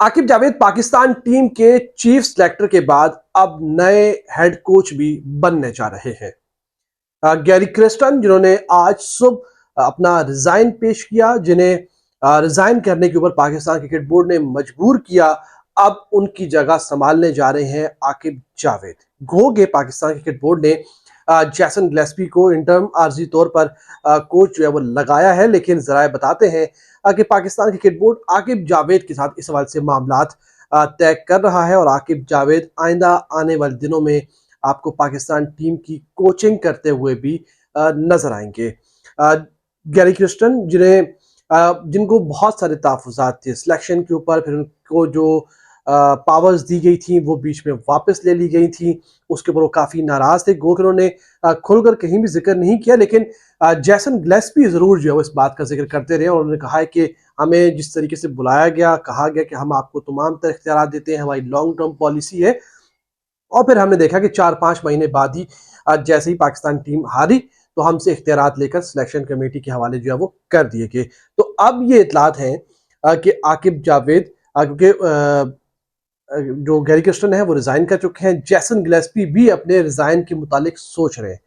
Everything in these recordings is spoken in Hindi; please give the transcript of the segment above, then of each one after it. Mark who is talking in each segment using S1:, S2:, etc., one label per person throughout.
S1: आकिब जावेद पाकिस्तान टीम के चीफ सिलेक्टर के बाद अब नए हेड कोच भी बनने जा रहे हैं। गैरी क्रिस्टन जिन्होंने आज सुबह अपना रिजाइन पेश किया, जिन्हें रिजाइन करने के ऊपर पाकिस्तान क्रिकेट बोर्ड ने मजबूर किया, अब उनकी जगह संभालने जा रहे हैं आकिब जावेद। गो के पाकिस्तान क्रिकेट बोर्ड ने जैसन ग्लेस्पी को इंटर्म आर्जी तौर पर कोच जो है वो लगाया है, लेकिन जराए बताते हैं कि पाकिस्तान क्रिकेट बोर्ड आकिब जावेद के साथ इस हवाले से मामलात तय कर रहा है और आकिब जावेद आइंदा आने वाले दिनों में आपको पाकिस्तान टीम की कोचिंग करते हुए भी नजर आएंगे। गैरी क्रिस्टन जिनको बहुत सारे तहफुज़ात थे सिलेक्शन के ऊपर, फिर उनको जो पावर्स दी गई थी वो बीच में वापस ले ली गई थी, उसके ऊपर वो काफ़ी नाराज़ थे। गो कि उन्होंने खुलकर कहीं भी जिक्र नहीं किया, लेकिन जैसन ग्लेस्पी ज़रूर जो है वो इस बात का जिक्र करते रहे और उन्होंने कहा है कि हमें जिस तरीके से बुलाया गया, कहा गया कि हम आपको तमाम तरह इख्तियार देते हैं, हमारी लॉन्ग टर्म पॉलिसी है, और फिर हमने देखा कि 4-5 महीने बाद ही जैसे ही पाकिस्तान टीम हारी तो हमसे इख्तियारात लेकर सिलेक्शन कमेटी के हवाले जो है वो कर दिए गए। तो अब ये इतलात हैं कि आकिब जावेद, क्योंकि जो गैरी क्रिस्टन है वो रिजाइन कर चुके हैं, जैसन ग्लेस्पी भी अपने रिजाइन के मुतालिक सोच रहे हैं।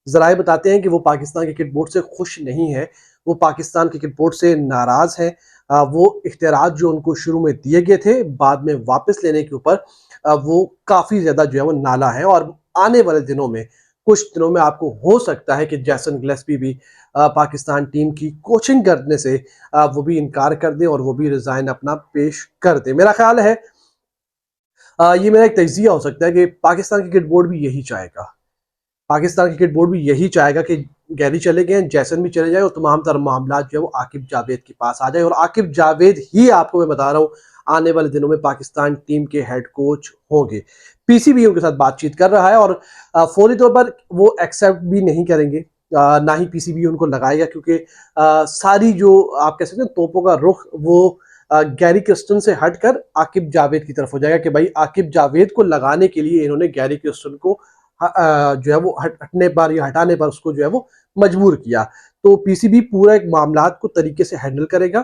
S1: जराए बताते हैं कि वो पाकिस्तान क्रिकेट बोर्ड से खुश नहीं है, वो पाकिस्तान क्रिकेट बोर्ड से नाराज है। वो इख्तियारात जो उनको शुरू में दिए गए थे बाद में वापस लेने के ऊपर वो काफ़ी ज़्यादा जो है वो नाला है, और आने वाले दिनों में कुछ दिनों में आपको हो सकता है कि जैसन ग्लेस्पी भी पाकिस्तान टीम की कोचिंग करने से वो भी इनकार कर दे और वो भी रिज़ाइन अपना पेश कर दे। मेरा ख्याल है ये मेरा एक तजिया हो सकता है कि पाकिस्तान क्रिकेट बोर्ड भी यही चाहेगा। पाकिस्तान क्रिकेट बोर्ड भी यही चाहेगा कि गैरी चले गए, जैसन भी चले जाए और तमाम तरह मामला जो है वो आकिब जावेद के पास आ जाए, और आकिब जावेद ही आपको मैं बता रहा हूँ आने वाले दिनों में पाकिस्तान टीम के हेड कोच होंगे। पीसीबी उनके साथ बातचीत कर रहा है और फौरी तौर पर वो एक्सेप्ट भी नहीं करेंगे, ना ही पीसीबी उनको लगाएगा, क्योंकि सारी जो आप कह सकते हैं तोपों का रुख वो गैरी क्रिस्टन से हटकर आकिब जावेद की तरफ हो जाएगा कि भाई आकिब जावेद को लगाने के लिए इन्होंने गैरी क्रिस्टन को जो है वो हटने पर या हटाने पर उसको जो है वो मजबूर किया। तो पीसीबी पूरा एक मामलात को तरीके से हैंडल करेगा।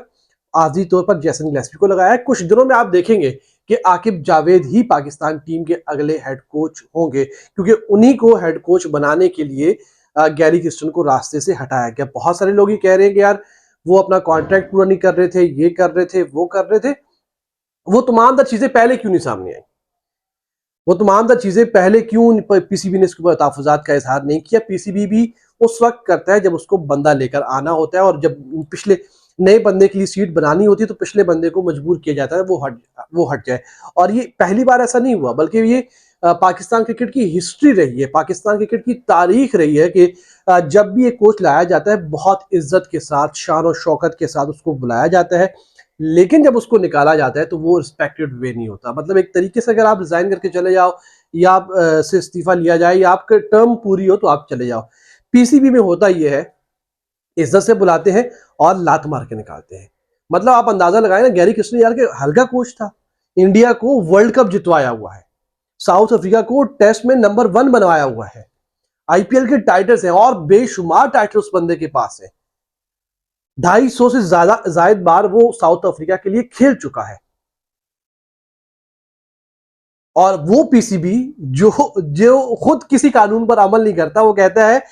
S1: आर्जी तौर पर जैसन ग्लेस्पी को लगाया है। कुछ दिनों में आप देखेंगे कि आकिब जावेद ही पाकिस्तान टीम के अगले हेड कोच होंगे, क्योंकि उन्हीं को हेड कोच बनाने के लिए गैरी क्रिस्टन को रास्ते से हटाया गया। बहुत सारे लोग ये कह रहे हैं कि यार वो अपना कॉन्ट्रैक्ट पूरा नहीं कर रहे थे, ये कर रहे थे, वो कर रहे थे। वो तमाम तर चीजें पहले क्यों नहीं सामने आई? वो तमाम तर चीजें पहले क्यों पीसीबी ने इसके ऊपर तहफुज़ात का इजहार नहीं किया? पीसीबी भी उस वक्त करता है जब उसको बंदा लेकर आना होता है, और जब पिछले नए बंदे के लिए सीट बनानी होती है तो पिछले बंदे को मजबूर किया जाता है वो हट जाए। और ये पहली बार ऐसा नहीं हुआ, बल्कि ये पाकिस्तान क्रिकेट की हिस्ट्री रही है, पाकिस्तान क्रिकेट की तारीख रही है कि जब भी एक कोच लाया जाता है बहुत इज्जत के साथ, शान और शौकत के साथ उसको बुलाया जाता है, लेकिन जब उसको निकाला जाता है तो वो रिस्पेक्टेड वे नहीं होता। मतलब एक तरीके से अगर आप रिजाइन करके चले जाओ या आप से इस्तीफा लिया जाए या आपके टर्म पूरी हो तो आप चले जाओ। पीसीबी में होता ये है, इज्जत से बुलाते हैं और लात मार के निकालते हैं। मतलब आप अंदाजा लगाए ना, गैरी क्रिस्टन यार के हल्का कोच था, इंडिया को वर्ल्ड कप जितवाया हुआ है, साउथ अफ्रीका को टेस्ट में नंबर 1 बनवाया हुआ है, आईपीएल के टाइटल्स हैं और बेशुमार टाइटल उस बंदे के पास है। 250 से ज्यादा जायद बार वो साउथ अफ्रीका के लिए खेल चुका है। और वो पीसीबी जो जो खुद किसी कानून पर अमल नहीं करता, वो कहता है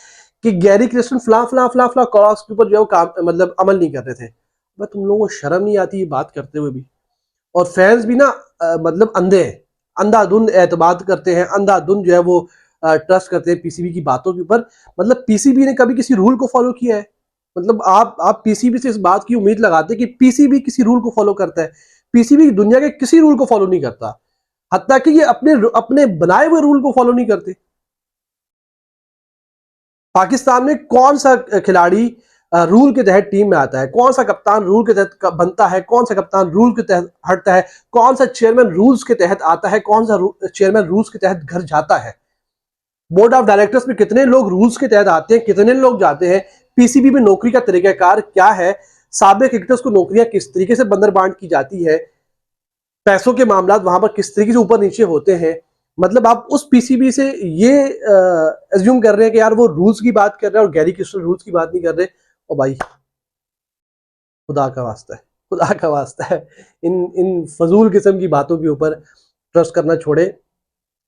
S1: कि गैरी क्रिस्टन फला फला फला फला क्रॉस के ऊपर जो काम मतलब अमल नहीं कर रहे थे। बस तुम लोगों को शर्म नहीं आती ये बात करते हुए भी? और फैंस भी ना मतलब अंधे हैं, अंधाधुंध एतमाद करते हैं, अंधाधुंध जो है वो ट्रस्ट करते हैं पीसीबी की बातों के ऊपर। मतलब पीसीबी ने कभी किसी रूल को फॉलो किया है? मतलब आप पीसीबी से इस बात की उम्मीद लगाते हैं कि पीसीबी किसी रूल को फॉलो करता है? पीसीबी दुनिया के किसी रूल को फॉलो नहीं करता, हत्ता कि ये अपने अपने बनाए हुए रूल को फॉलो नहीं करते। पाकिस्तान में कौन सा खिलाड़ी रूल के तहत टीम में आता है, कौन सा कप्तान रूल के तहत बनता है, कौन सा कप्तान रूल के तहत हटता है, कौन सा चेयरमैन रूल्स के तहत आता है, कौन सा चेयरमैन रूल्स के तहत घर जाता है? बोर्ड ऑफ डायरेक्टर्स में कितने लोग रूल्स के तहत आते हैं, कितने लोग जाते हैं? पीसीबी में नौकरी का तरीकाकार क्या है? साबिक क्रिकेटर्स को नौकरियां किस तरीके से बंदर बांट की जाती है? पैसों के मामला वहां पर किस तरीके से ऊपर नीचे होते हैं? मतलब आप उस पीसीबी से ये एज्यूम कर रहे हैं कि यार वो रूल्स की बात कर रहे हैं और गैरी क्रिस्टन रूल्स की बात नहीं कर रहे। और भाई खुदा का वास्ता है, खुदा का वास्ता है, इन इन फजूल किस्म की बातों के ऊपर ट्रस्ट करना छोड़े।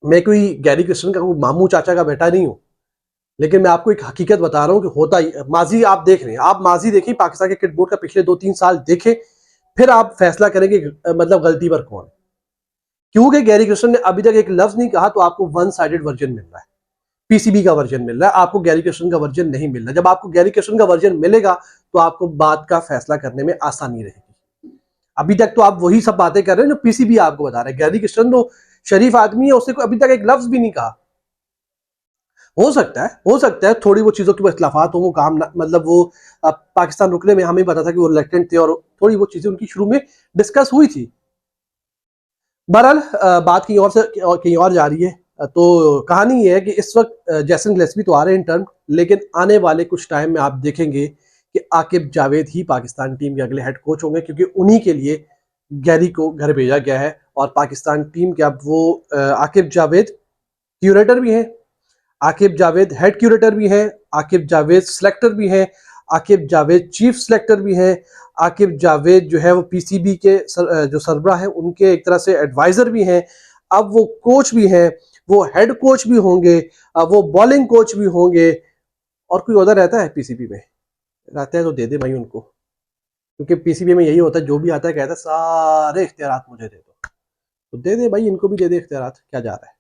S1: मैं कोई गैरी कृष्णन का कोई मामू चाचा का बेटा नहीं हूं, लेकिन मैं आपको एक हकीकत बता रहा हूं कि होता ही माजी आप देख रहे हैं, आप माजी देखिए पाकिस्तान क्रिकेट बोर्ड का पिछले 2-3 साल देखें, फिर आप फैसला करेंगे मतलब गलती पर कौन है। क्योंकि गैरी कृष्णन ने अभी तक एक लफ्ज नहीं कहा, तो आपको वन साइडेड वर्जन मिल रहा है, पीसीबी का वर्जन मिल रहा है, आपको गैरी कृष्णन का वर्जन नहीं मिल रहा। जब आपको गैरी कृष्णन का वर्जन मिलेगा तो आपको बात का फैसला करने में आसानी रहेगी। अभी तक तो आप वही सब बातें कर रहे हैं जो पीसीबी आपको बता रहा है। गैरी कृष्णन तो शरीफ आदमी है, उसने अभी तक एक लफ्ज भी नहीं कहा। हो सकता है थोड़ी वो चीजों की इख्लाफात हो, वो काम मतलब वो पाकिस्तान रुकने में हमें पता था कि वो रिलेक्टेंट थे और थोड़ी वो चीजें उनकी शुरू में डिस्कस हुई थी। बहरहाल बात कहीं और जा रही है। तो कहानी ये है कि इस वक्त जैसन गिलेस्पी तो आ रहे हैं टर्म, लेकिन आने वाले कुछ टाइम में आप देखेंगे कि आकिब जावेद ही पाकिस्तान टीम के अगले हेड कोच होंगे, क्योंकि उन्हीं के लिए गैरी को घर भेजा गया है। और पाकिस्तान टीम के अब वो आकिब जावेद क्यूरेटर भी हैं, आकिब जावेद हेड क्यूरेटर भी हैं, आकिब जावेद सिलेक्टर भी हैं, आकिब जावेद चीफ सिलेक्टर भी हैं, आकिब जावेद जो है वो पीसीबी के जो सरबराह हैं उनके एक तरह से एडवाइजर भी हैं। अब वो कोच भी हैं, वो हेड कोच भी होंगे, अब वो बॉलिंग कोच भी होंगे। और कोई उधर रहता है पीसीबी में? रहता है तो दे दे भाई उनको, क्योंकि पीसीबी में यही होता है, जो भी आता है कहता है सारे इख्तियारात मुझे दे दो। तो दे दे भाई, इनको भी दे दे इख्तियारात, क्या जा रहा है।